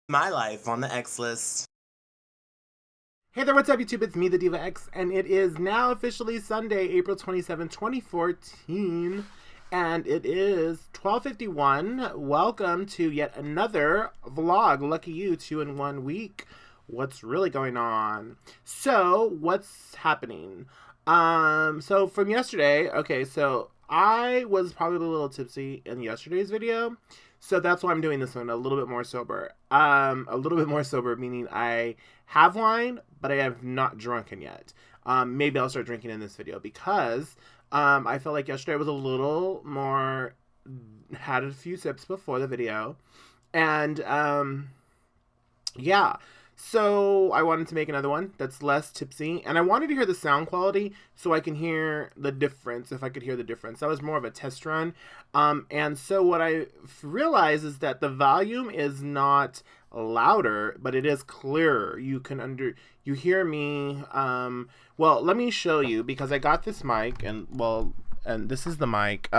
My life on the X list. Hey there, what's up, YouTube? It's me, the Diva X, and it is now officially Sunday, April 27, 2014, and it is 12:51. Welcome to yet another vlog. Lucky you, 2 in 1 week. What's really going on? So, what's happening? So from yesterday, okay, so I was probably a little tipsy in yesterday's video. So that's why I'm doing this one a little bit more sober. A little bit more sober, meaning I have wine, but I have not drunken yet. Maybe I'll start drinking in this video because I felt like yesterday was a little more, had a few sips before the video. And yeah, so I wanted to make another one that's less tipsy, and I wanted to hear the sound quality so I can hear the difference, if I could hear the difference. That was more of a test run. And so what I realized is that the volume is not louder, but it is clearer. You hear me. Well, let me show you, because I got this mic, and this is the mic.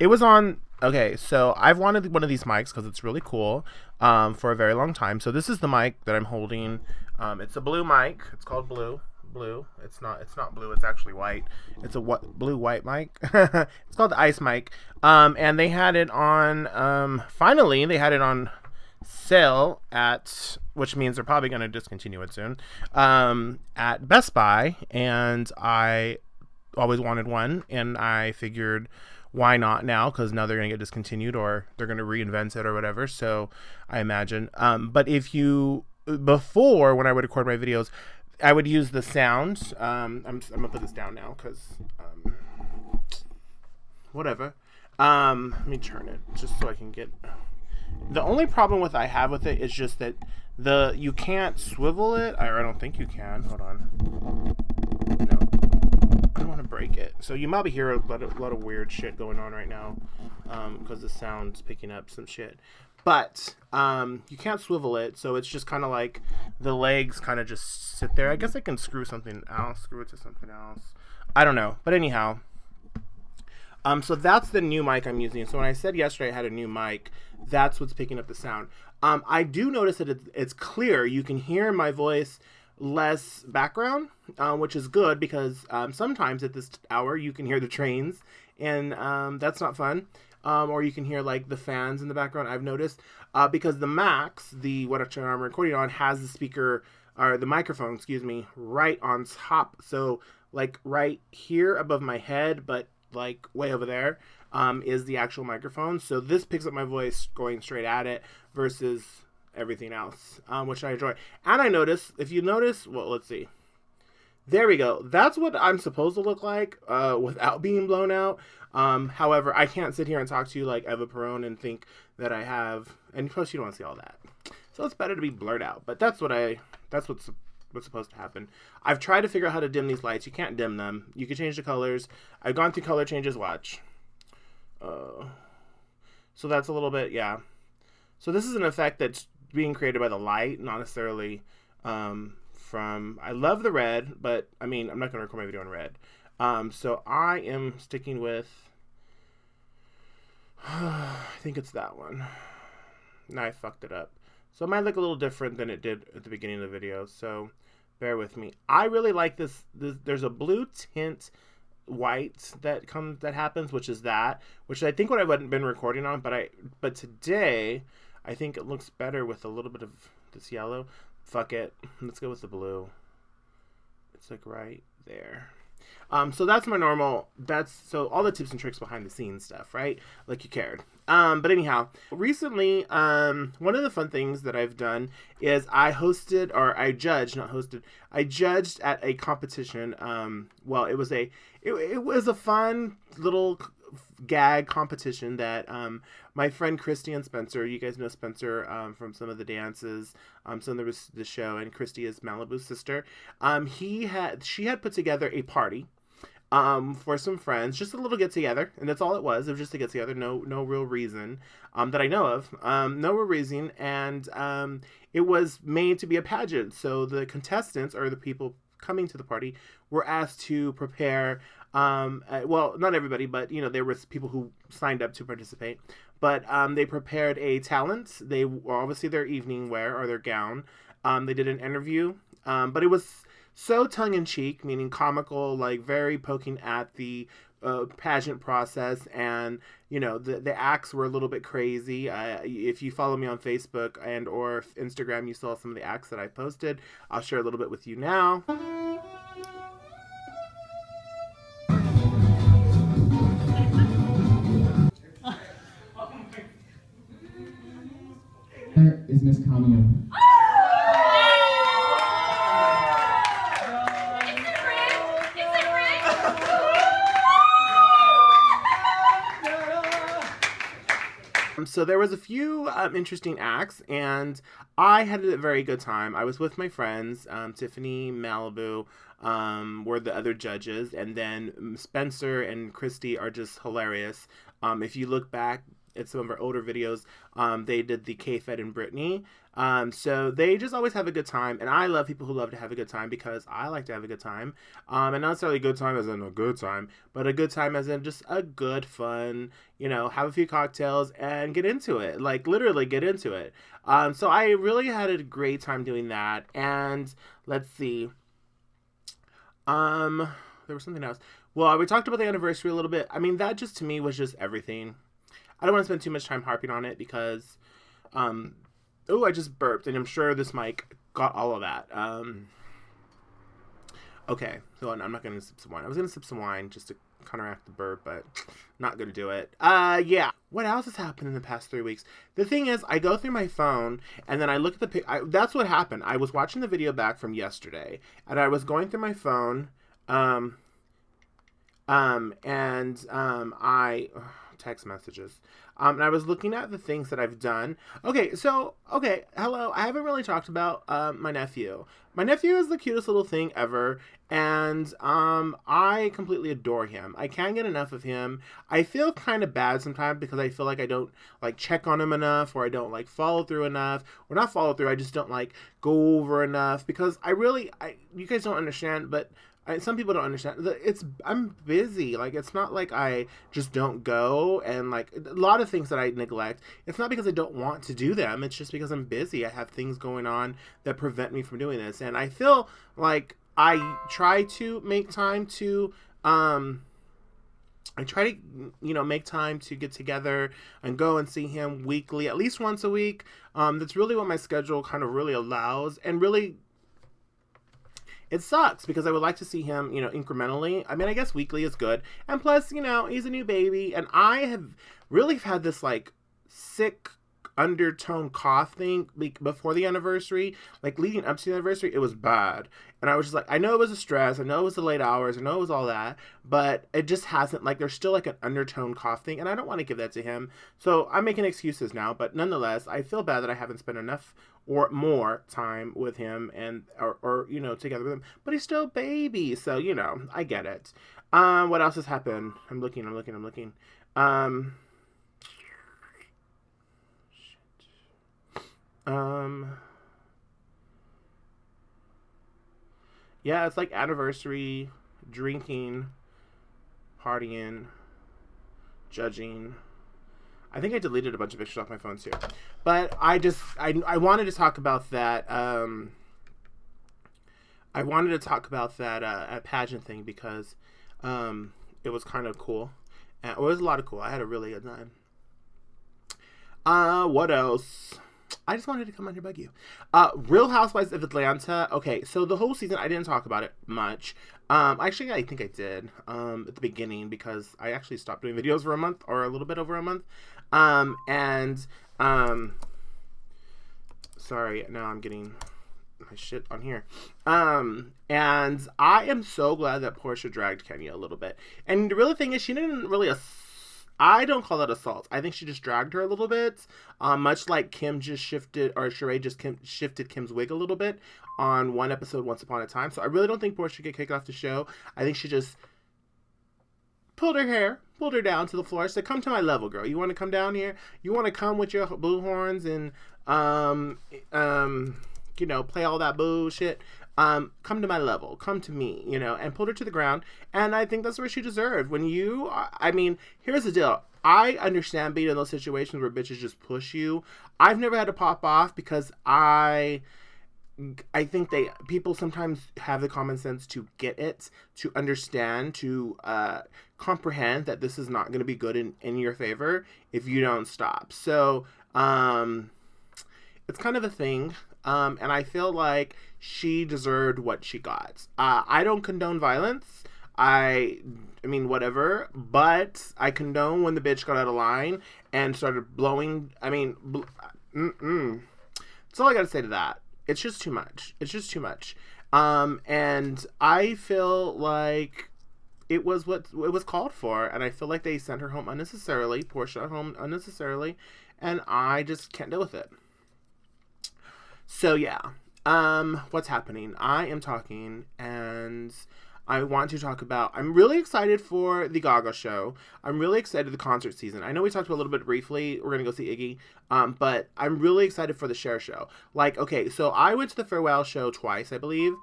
It was on. Okay, so I've wanted one of these mics because it's really cool for a very long time. So this is the mic that I'm holding. It's a blue mic. It's called Blue. Blue. It's not blue. It's actually white. It's a blue white mic. It's called the Ice mic. And they had it on. Finally, they had it on sale at, which means they're probably going to discontinue it soon. At Best Buy, and I always wanted one, and I figured, why not now? Because now they're going to get discontinued, or they're going to reinvent it or whatever. So I imagine. But before, when I would record my videos, I would use the sound. I'm going to put this down now because whatever. Let me turn it just so I can get. The only problem I have with it is just that you can't swivel it. I don't think you can. Hold on. No. I don't want to break it. So you might hear a lot of weird shit going on right now because the sound's picking up some shit. But you can't swivel it, so it's just kind of like the legs kind of just sit there. I guess I can screw it to something else. I don't know. But anyhow, so that's the new mic I'm using. So when I said yesterday I had a new mic, that's what's picking up the sound. I do notice that it's clear. You can hear my voice less background, which is good because sometimes at this hour you can hear the trains, and that's not fun. Or you can hear like the fans in the background, I've noticed, because the Max, what I'm recording on, has the speaker, or the microphone, excuse me, right on top. So like right here above my head, but like way over there, is the actual microphone. So this picks up my voice going straight at it versus everything else, which I enjoy. And I notice, if you notice, well, let's see. There we go. That's what I'm supposed to look like without being blown out. However, I can't sit here and talk to you like Eva Perón and think that I have, and plus you don't want to see all that. So it's better to be blurred out. But that's what's supposed to happen. I've tried to figure out how to dim these lights. You can't dim them. You can change the colors. I've gone through color changes. Watch. So that's a little bit, yeah. So this is an effect that's being created by the light, not necessarily I love the red, but I mean, I'm not going to record my video in red. So I am sticking with, I think it's that one. Now I fucked it up. So it might look a little different than it did at the beginning of the video, so bear with me. I really like this. There's a blue tint white that happens, which is which I think what I've been recording on, but today I think it looks better with a little bit of this yellow. Fuck it. Let's go with the blue. It's like right there. So that's my normal, so all the tips and tricks behind the scenes stuff, right? Like you cared. But anyhow, recently, one of the fun things that I've done is I judged at a competition. Well, it was a fun little gag competition that my friend Christy and Spencer, you guys know Spencer from some of the dances, some of the show, and Christy is Malibu's sister. She had put together a party for some friends, just a little get together, and that's all it was. It was just a get together, no real reason that I know of, no real reason, and it was made to be a pageant. So the contestants, or the people coming to the party, were asked to prepare. Well, not everybody, but there was people who signed up to participate. but they prepared a talent. They were obviously their evening wear or their gown. They did an interview, but it was so tongue-in-cheek, meaning comical, like very poking at the pageant process, and the acts were a little bit crazy. If you follow me on Facebook and or Instagram, you saw some of the acts that I posted. I'll share a little bit with you now. Is Miss Cameo. So there was a few interesting acts, and I had a very good time. I was with my friends. Tiffany, Malibu were the other judges, and then Spencer and Christy are just hilarious. If you look back at some of our older videos, they did the K-Fed and Britney. So they just always have a good time, and I love people who love to have a good time because I like to have a good time. And not necessarily a good time as in a good time, but a good time as in just a good fun, have a few cocktails and get into it. Like literally get into it. So I really had a great time doing that. And let's see. There was something else. Well, we talked about the anniversary a little bit. I mean, that just to me was just everything. I don't want to spend too much time harping on it because, I just burped, and I'm sure this mic got all of that. Okay, so I'm not going to sip some wine. I was going to sip some wine just to counteract the burp, but not going to do it. Yeah. What else has happened in the past 3 weeks? The thing is, I go through my phone, and then I look at the that's what happened. I was watching the video back from yesterday, and I was going through my phone, text messages. And I was looking at the things that I've done. Okay, hello. I haven't really talked about my nephew. My nephew is the cutest little thing ever, and I completely adore him. I can't get enough of him. I feel kind of bad sometimes because I feel like I don't check on him enough, or I don't follow through enough, or not follow through. I just don't go over enough because you guys don't understand, but some people don't understand. I'm busy. It's not like I just don't go, and a lot of things that I neglect. It's not because I don't want to do them. It's just because I'm busy. I have things going on that prevent me from doing this, and I feel like I try to make time to make time to get together and go and see him weekly, at least once a week. That's really what my schedule kind of really allows, and really. It sucks because I would like to see him, incrementally. I mean, I guess weekly is good. And plus, he's a new baby. And I have really had this, sick undertone cough thing before the anniversary. Leading up to the anniversary, it was bad. And I was just I know it was a stress. I know it was the late hours. I know it was all that. But it just hasn't, there's still, an undertone cough thing. And I don't want to give that to him. So I'm making excuses now. But nonetheless, I feel bad that I haven't spent enough or more time with him and or together with him, but he's still a baby, so I get it. What else has happened? I'm looking. Yeah, it's anniversary, drinking, partying, judging. I think I deleted a bunch of pictures off my phone too. But I wanted to talk about that. I wanted to talk about that pageant thing because it was kind of cool. And it was a lot of cool. I had a really good time. What else? I just wanted to come on here and bug you. Real Housewives of Atlanta. Okay, so the whole season, I didn't talk about it much. Actually, I think I did at the beginning because I actually stopped doing videos for a month or a little bit over a month. Sorry, now I'm getting my shit on here. And I am so glad that Portia dragged Kenya a little bit. And the real thing is, she didn't really I don't call that assault. I think she just dragged her a little bit, much like Kim just shifted, or Sheree just shifted Kim's wig a little bit on one episode, Once Upon a Time. So I really don't think Portia should get kicked off the show. I think she just pulled her down to the floor. Said, "Come to my level, girl. You want to come down here? You want to come with your blue horns and play all that bullshit? come to my level, come to me, you know, and pulled her to the ground. And I think that's where she deserved. When you, I mean, here's the deal. I understand being in those situations where bitches just push you. I've never had to pop off because I think people sometimes have the common sense to get it, to understand, to comprehend that this is not going to be good in your favor if you don't stop. So it's kind of a thing. And I feel like she deserved what she got. I don't condone violence. I mean, whatever. But I condone when the bitch got out of line and started blowing. I mean, that's all I got to say to that. It's just too much. It's just too much. And I feel like it was what it was called for. And I feel like they sent her home unnecessarily, Portia home unnecessarily. And I just can't deal with it. So yeah, what's happening? I am talking, and I want to talk about, I'm really excited for the Gaga show. I'm really excited the concert season. I know we talked about a little bit briefly. We're going to go see Iggy. But I'm really excited for the Cher show. Like, okay, so I went to the farewell show twice, I believe,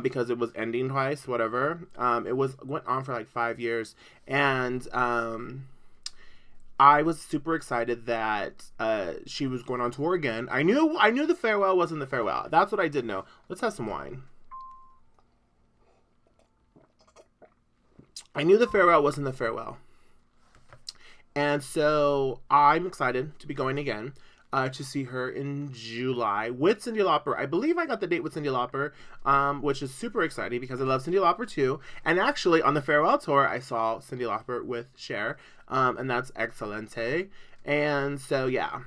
because it was ending twice, whatever. Went on for like 5 years. And, I was super excited that she was going on tour again. I knew the farewell wasn't the farewell. That's what I did know. Let's have some wine. I knew the farewell wasn't the farewell. And so I'm excited to be going again to see her in July with Cyndi Lauper. I believe I got the date with Cyndi Lauper, which is super exciting because I love Cyndi Lauper too. And actually, on the farewell tour, I saw Cyndi Lauper with Cher, and that's excelente. And so, yeah.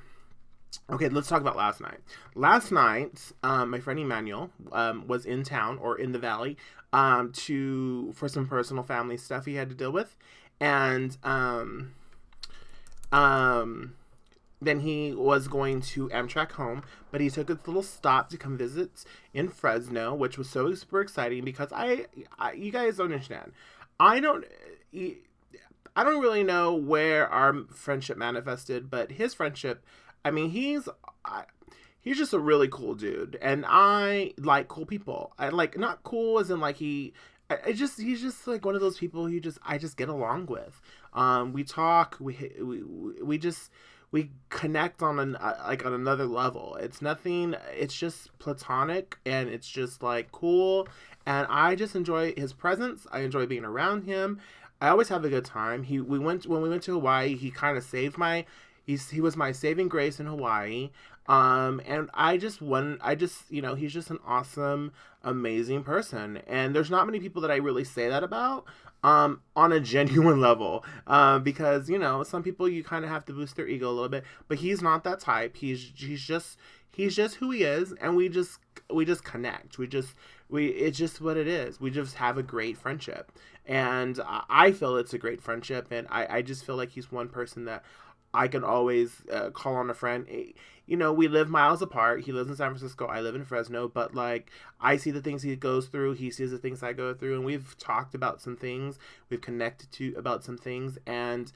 Okay, let's talk about last night. Last night, my friend Emmanuel was in town or in the valley for some personal family stuff he had to deal with, and then he was going to Amtrak home, but he took a little stop to come visit in Fresno, which was so super exciting because you guys don't understand. I don't really know where our friendship manifested, but his friendship, I mean, he's just a really cool dude, and I like cool people. I like, not cool as in like he's just like one of those people I just get along with. We talk, we connect on on another level. It's nothing, it's just platonic, and it's just like cool, and I just enjoy his presence. I enjoy being around him. I always have a good time. When we went to Hawaii, he kind of saved he was my saving grace in Hawaii. And he's just an awesome, amazing person. And there's not many people that I really say that about, on a genuine level. Because, some people you kind of have to boost their ego a little bit, but he's not that type. He's just who he is. And we just connect. It's just what it is. We just have a great friendship. And I feel it's a great friendship. And I just feel like he's one person that I can always call on a friend. We live miles apart. He lives in San Francisco. I live in Fresno. But, like, I see the things he goes through. He sees the things I go through. And we've talked about some things. We've connected about some things. And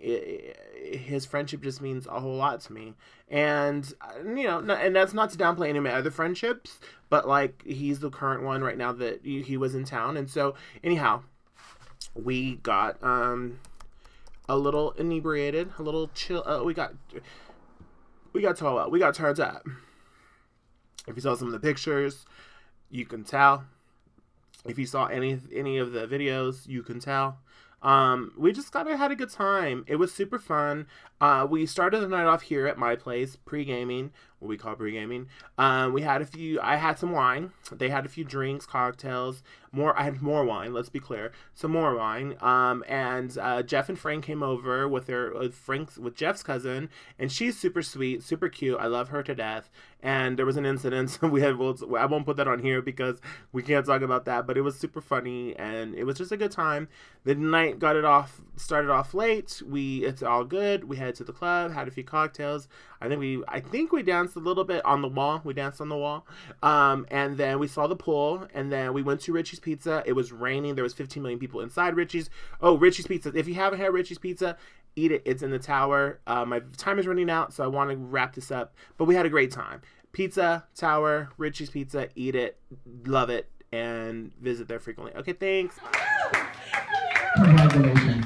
his friendship just means a whole lot to me. And, and that's not to downplay any of my other friendships. But, like, he's the current one right now that he was in town. And so, anyhow, we got a little inebriated, a little chill. We got turned up. If you saw some of the pictures, you can tell. If you saw any of the videos, you can tell. We just had a good time. It was super fun. We started the night off here at my place, pre-gaming, what we call pre-gaming. I had some wine. They had a few drinks, cocktails. I had more wine, let's be clear. Some more wine. And Jeff and Frank came over with Jeff's cousin, and she's super sweet, super cute. I love her to death. And there was an incident. I won't put that on here because we can't talk about that, but it was super funny, and it was just a good time. The night started off late. It's all good. We headed to the club, had a few cocktails. I think we danced a little bit on the wall. We danced on the wall. And then we saw the pool, and then we went to Richie's Pizza. It was raining. There was 15 million people inside Richie's. Oh, Richie's Pizza. If you haven't had Richie's Pizza, eat it. It's in the tower. My time is running out, so I want to wrap this up. But we had a great time. Pizza Tower, Richie's Pizza. Eat it, love it, and visit there frequently. Okay, thanks. Congratulations.